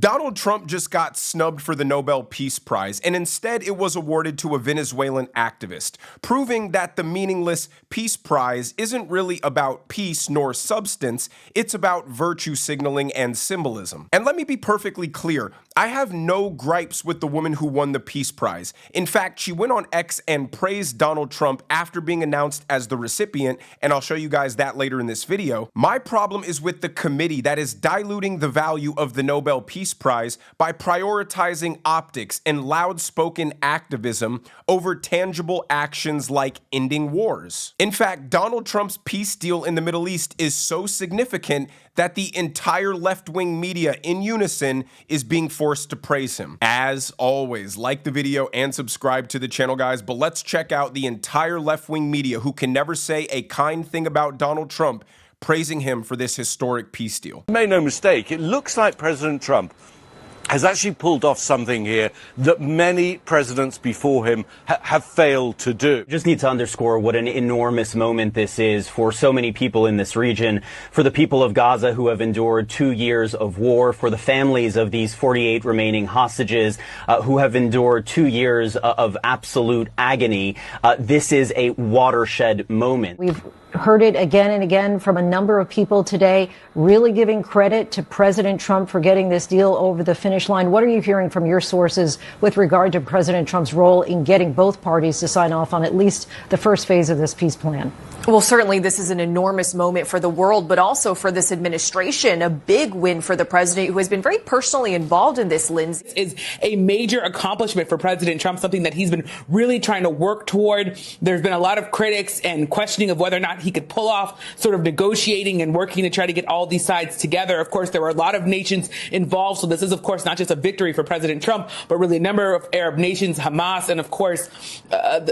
Donald Trump just got snubbed for the Nobel Peace Prize, and instead it was awarded to a Venezuelan activist, proving that the meaningless Peace Prize isn't really about peace nor substance, it's about virtue signaling and symbolism. And let me be perfectly clear, I have no gripes with the woman who won the Peace Prize. In fact, she went on X and praised Donald Trump after being announced as the recipient, and I'll show you guys that later in this video. My problem is with the committee that is diluting the value of the Nobel Peace Prize by prioritizing optics and loud-spoken activism over tangible actions like ending wars. In fact, Donald Trump's peace deal in the Middle East is so significant that the entire left-wing media in unison is being forced to praise him. As always, like the video and subscribe to the channel, guys, but let's check out the entire left-wing media who can never say a kind thing about Donald Trump, praising him for this historic peace deal. Make no mistake, it looks like President Trump has actually pulled off something here that many presidents before him have failed to do. Just need to underscore what an enormous moment this is for so many people in this region, for the people of Gaza who have endured 2 years of war, for the families of these 48 remaining hostages who have endured 2 years of absolute agony. This is a watershed moment. We've heard it again and again from a number of people today, really giving credit to President Trump for getting this deal over the finish line. What are you hearing from your sources with regard to President Trump's role in getting both parties to sign off on at least the first phase of this peace plan? Well, certainly this is an enormous moment for the world, but also for this administration, a big win for the president who has been very personally involved in this, Lindsay. Is a major accomplishment for President Trump, something that he's been really trying to work toward. There's been a lot of critics and questioning of whether or not he could pull off sort of negotiating and working to try to get all these sides together. Of course, there were a lot of nations involved. So this is, of course, not just a victory for President Trump, but really a number of Arab nations, Hamas, and of course,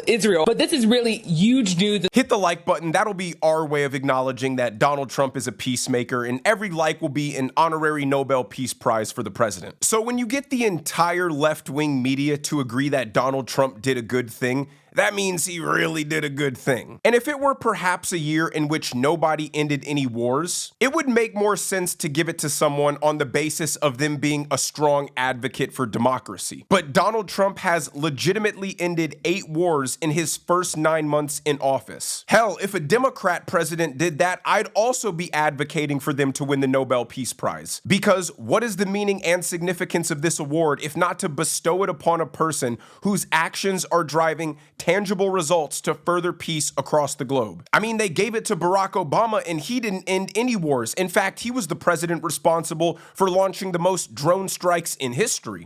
Israel. But this is really huge news. Hit the like button. That'll be our way of acknowledging that Donald Trump is a peacemaker, and every like will be an honorary Nobel Peace Prize for the president. So when you get the entire left-wing media to agree that Donald Trump did a good thing, that means he really did a good thing. And if it were perhaps a year in which nobody ended any wars, it would make more sense to give it to someone on the basis of them being a strong advocate for democracy. But Donald Trump has legitimately ended 8 wars in his first 9 months in office. Hell, if a Democrat president did that, I'd also be advocating for them to win the Nobel Peace Prize. Because what is the meaning and significance of this award if not to bestow it upon a person whose actions are driving tangible results to further peace across the globe? I mean, they gave it to Barack Obama and he didn't end any wars. In fact, he was the president responsible for launching the most drone strikes in history.